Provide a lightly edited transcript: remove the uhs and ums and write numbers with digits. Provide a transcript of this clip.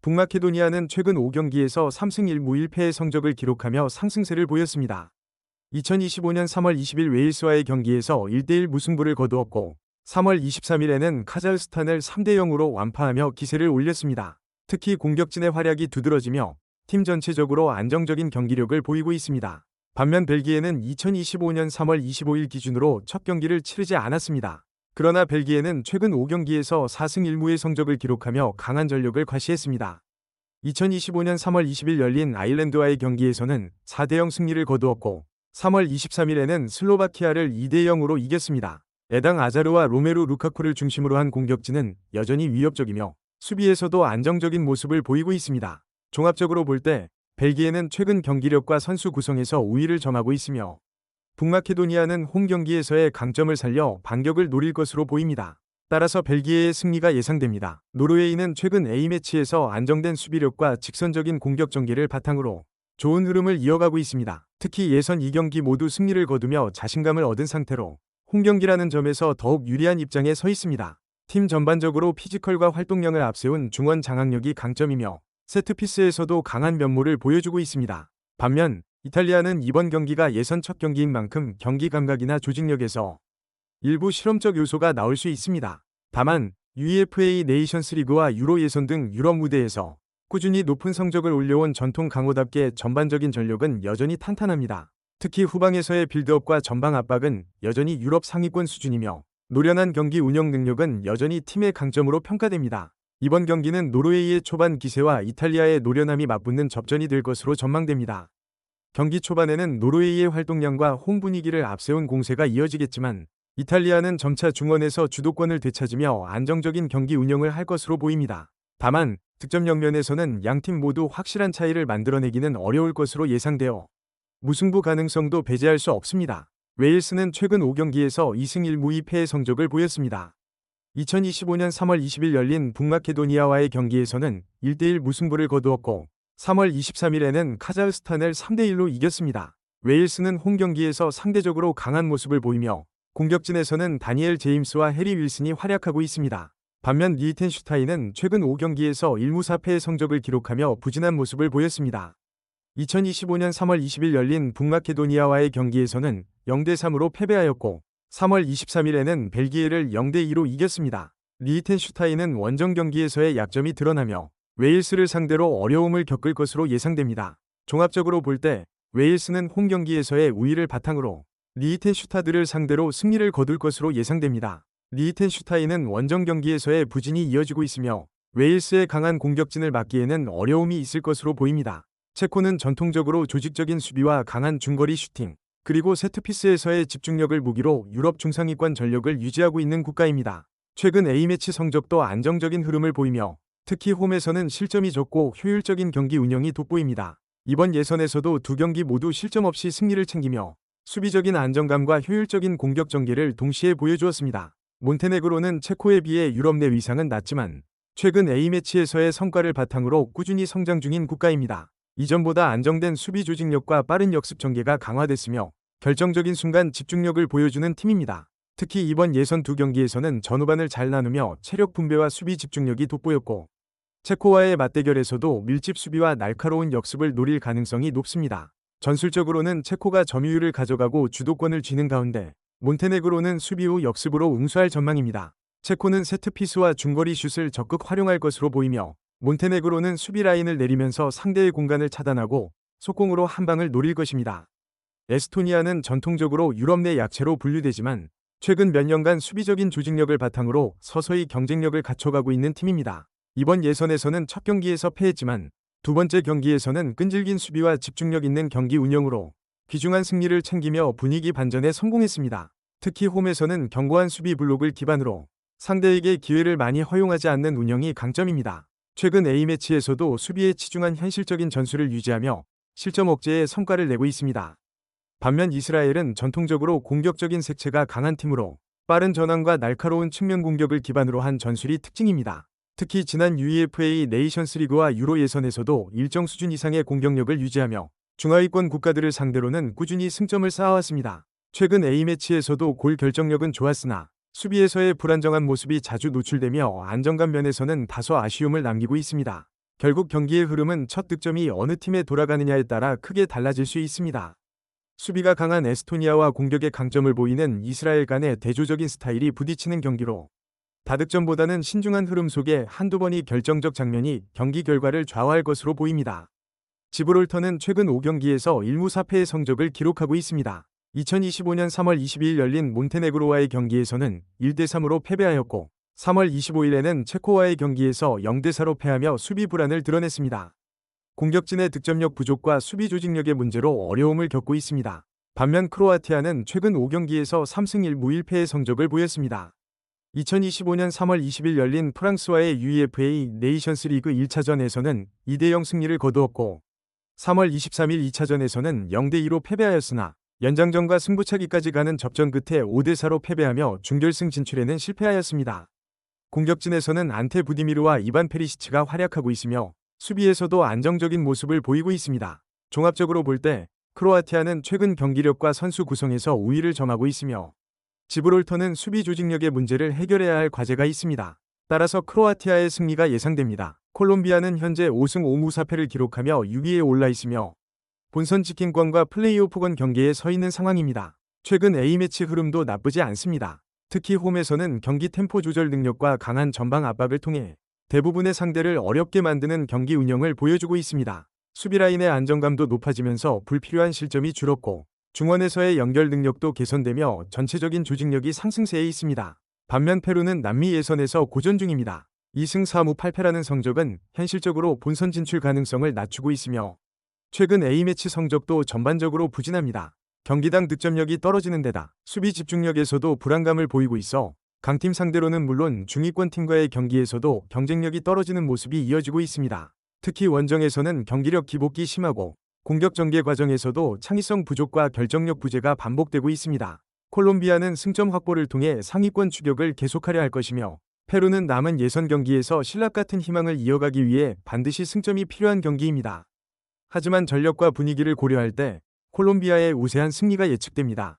북마케도니아는 최근 5경기에서 3승 1무 1패의 성적을 기록하며 상승세를 보였습니다. 2025년 3월 20일 웨일스와의 경기에서 1대1 무승부를 거두었고 3월 23일에는 카자흐스탄을 3대0으로 완파하며 기세를 올렸습니다. 특히 공격진의 활약이 두드러지며 팀 전체적으로 안정적인 경기력을 보이고 있습니다. 반면 벨기에는 2025년 3월 25일 기준으로 첫 경기를 치르지 않았습니다. 그러나 벨기에는 최근 5경기에서 4승 1무의 성적을 기록하며 강한 전력을 과시했습니다. 2025년 3월 20일 열린 아일랜드와의 경기에서는 4대0 승리를 거두었고 3월 23일에는 슬로바키아를 2대0으로 이겼습니다. 에당 아자르와 로메루 루카쿠를 중심으로 한 공격진은 여전히 위협적이며 수비에서도 안정적인 모습을 보이고 있습니다. 종합적으로 볼 때 벨기에는 최근 경기력과 선수 구성에서 우위를 점하고 있으며 북마케도니아는 홈 경기에서의 강점을 살려 반격을 노릴 것으로 보입니다. 따라서 벨기에의 승리가 예상됩니다. 노르웨이는 최근 A매치에서 안정된 수비력과 직선적인 공격 전개를 바탕으로 좋은 흐름을 이어가고 있습니다. 특히 예선 2경기 모두 승리를 거두며 자신감을 얻은 상태로 홈 경기라는 점에서 더욱 유리한 입장에 서 있습니다. 팀 전반적으로 피지컬과 활동량을 앞세운 중원 장악력이 강점이며 세트피스에서도 강한 면모를 보여주고 있습니다. 반면 이탈리아는 이번 경기가 예선 첫 경기인 만큼 경기 감각이나 조직력에서 일부 실험적 요소가 나올 수 있습니다. 다만 UEFA 네이션스 리그와 유로 예선 등 유럽 무대에서 꾸준히 높은 성적을 올려온 전통 강호답게 전반적인 전력은 여전히 탄탄합니다. 특히 후방에서의 빌드업과 전방 압박은 여전히 유럽 상위권 수준이며 노련한 경기 운영 능력은 여전히 팀의 강점으로 평가됩니다. 이번 경기는 노르웨이의 초반 기세와 이탈리아의 노련함이 맞붙는 접전이 될 것으로 전망됩니다. 경기 초반에는 노르웨이의 활동량과 홈 분위기를 앞세운 공세가 이어지겠지만 이탈리아는 점차 중원에서 주도권을 되찾으며 안정적인 경기 운영을 할 것으로 보입니다. 다만 득점력 면에서는 양팀 모두 확실한 차이를 만들어내기는 어려울 것으로 예상되어 무승부 가능성도 배제할 수 없습니다. 웨일스는 최근 5경기에서 2승 1무 2패의 성적을 보였습니다. 2025년 3월 20일 열린 북마케도니아와의 경기에서는 1대1 무승부를 거두었고 3월 23일에는 카자흐스탄을 3대1로 이겼습니다. 웨일스는 홈 경기에서 상대적으로 강한 모습을 보이며 공격진에서는 다니엘 제임스와 해리 윌슨이 활약하고 있습니다. 반면 리히텐슈타인은 최근 5경기에서 1무 4패의 성적을 기록하며 부진한 모습을 보였습니다. 2025년 3월 20일 열린 북마케도니아와의 경기에서는 0대3으로 패배하였고 3월 23일에는 벨기에를 0대2로 이겼습니다. 리히텐슈타인은 원정 경기에서의 약점이 드러나며 웨일스를 상대로 어려움을 겪을 것으로 예상됩니다. 종합적으로 볼 때 웨일스는 홈 경기에서의 우위를 바탕으로 리히텐슈타드를 상대로 승리를 거둘 것으로 예상됩니다. 리히텐슈타인은 원정 경기에서의 부진이 이어지고 있으며 웨일스의 강한 공격진을 막기에는 어려움이 있을 것으로 보입니다. 체코는 전통적으로 조직적인 수비와 강한 중거리 슈팅, 그리고 세트피스에서의 집중력을 무기로 유럽 중상위권 전력을 유지하고 있는 국가입니다. 최근 A매치 성적도 안정적인 흐름을 보이며 특히 홈에서는 실점이 적고 효율적인 경기 운영이 돋보입니다. 이번 예선에서도 두 경기 모두 실점 없이 승리를 챙기며 수비적인 안정감과 효율적인 공격 전개를 동시에 보여주었습니다. 몬테네그로는 체코에 비해 유럽 내 위상은 낮지만 최근 A매치에서의 성과를 바탕으로 꾸준히 성장 중인 국가입니다. 이전보다 안정된 수비 조직력과 빠른 역습 전개가 강화됐으며 결정적인 순간 집중력을 보여주는 팀입니다. 특히 이번 예선 두 경기에서는 전후반을 잘 나누며 체력 분배와 수비 집중력이 돋보였고 체코와의 맞대결에서도 밀집 수비와 날카로운 역습을 노릴 가능성이 높습니다. 전술적으로는 체코가 점유율을 가져가고 주도권을 쥐는 가운데 몬테네그로는 수비 후 역습으로 응수할 전망입니다. 체코는 세트피스와 중거리 슛을 적극 활용할 것으로 보이며 몬테네그로는 수비 라인을 내리면서 상대의 공간을 차단하고 속공으로 한 방을 노릴 것입니다. 에스토니아는 전통적으로 유럽 내 약체로 분류되지만 최근 몇 년간 수비적인 조직력을 바탕으로 서서히 경쟁력을 갖춰가고 있는 팀입니다. 이번 예선에서는 첫 경기에서 패했지만 두 번째 경기에서는 끈질긴 수비와 집중력 있는 경기 운영으로 귀중한 승리를 챙기며 분위기 반전에 성공했습니다. 특히 홈에서는 견고한 수비 블록을 기반으로 상대에게 기회를 많이 허용하지 않는 운영이 강점입니다. 최근 A매치에서도 수비에 치중한 현실적인 전술을 유지하며 실점 억제에 성과를 내고 있습니다. 반면 이스라엘은 전통적으로 공격적인 색채가 강한 팀으로 빠른 전환과 날카로운 측면 공격을 기반으로 한 전술이 특징입니다. 특히 지난 UEFA 네이션스 리그와 유로 예선에서도 일정 수준 이상의 공격력을 유지하며 중하위권 국가들을 상대로는 꾸준히 승점을 쌓아왔습니다. 최근 A매치에서도 골 결정력은 좋았으나 수비에서의 불안정한 모습이 자주 노출되며 안정감 면에서는 다소 아쉬움을 남기고 있습니다. 결국 경기의 흐름은 첫 득점이 어느 팀에 돌아가느냐에 따라 크게 달라질 수 있습니다. 수비가 강한 에스토니아와 공격의 강점을 보이는 이스라엘 간의 대조적인 스타일이 부딪히는 경기로 다득점보다는 신중한 흐름 속에 한두 번의 결정적 장면이 경기 결과를 좌우할 것으로 보입니다. 지브롤터는 최근 5경기에서 1무 4패의 성적을 기록하고 있습니다. 2025년 3월 22일 열린 몬테네그로와의 경기에서는 1대3으로 패배하였고 3월 25일에는 체코와의 경기에서 0대4로 패하며 수비 불안을 드러냈습니다. 공격진의 득점력 부족과 수비 조직력의 문제로 어려움을 겪고 있습니다. 반면 크로아티아는 최근 5경기에서 3승 1무 1패의 성적을 보였습니다. 2025년 3월 20일 열린 프랑스와의 UEFA 네이션스 리그 1차전에서는 2대0 승리를 거두었고 3월 23일 2차전에서는 0대2로 패배하였으나 연장전과 승부차기까지 가는 접전 끝에 5대4로 패배하며 준결승 진출에는 실패하였습니다. 공격진에서는 안테 부디미르와 이반 페리시치가 활약하고 있으며 수비에서도 안정적인 모습을 보이고 있습니다. 종합적으로 볼 때 크로아티아는 최근 경기력과 선수 구성에서 우위를 점하고 있으며 지브롤터는 수비 조직력의 문제를 해결해야 할 과제가 있습니다. 따라서 크로아티아의 승리가 예상됩니다. 콜롬비아는 현재 5승 5무 4패를 기록하며 6위에 올라 있으며 본선 직행권과 플레이오프권 경계에 서 있는 상황입니다. 최근 A매치 흐름도 나쁘지 않습니다. 특히 홈에서는 경기 템포 조절 능력과 강한 전방 압박을 통해 대부분의 상대를 어렵게 만드는 경기 운영을 보여주고 있습니다. 수비라인의 안정감도 높아지면서 불필요한 실점이 줄었고 중원에서의 연결 능력도 개선되며 전체적인 조직력이 상승세에 있습니다. 반면 페루는 남미 예선에서 고전 중입니다. 2승 4무 8패라는 성적은 현실적으로 본선 진출 가능성을 낮추고 있으며 최근 A매치 성적도 전반적으로 부진합니다. 경기당 득점력이 떨어지는 데다 수비 집중력에서도 불안감을 보이고 있어 강팀 상대로는 물론 중위권 팀과의 경기에서도 경쟁력이 떨어지는 모습이 이어지고 있습니다. 특히 원정에서는 경기력 기복이 심하고 공격 전개 과정에서도 창의성 부족과 결정력 부재가 반복되고 있습니다. 콜롬비아는 승점 확보를 통해 상위권 추격을 계속하려 할 것이며 페루는 남은 예선 경기에서 신락 같은 희망을 이어가기 위해 반드시 승점이 필요한 경기입니다. 하지만 전력과 분위기를 고려할 때 콜롬비아의 우세한 승리가 예측됩니다.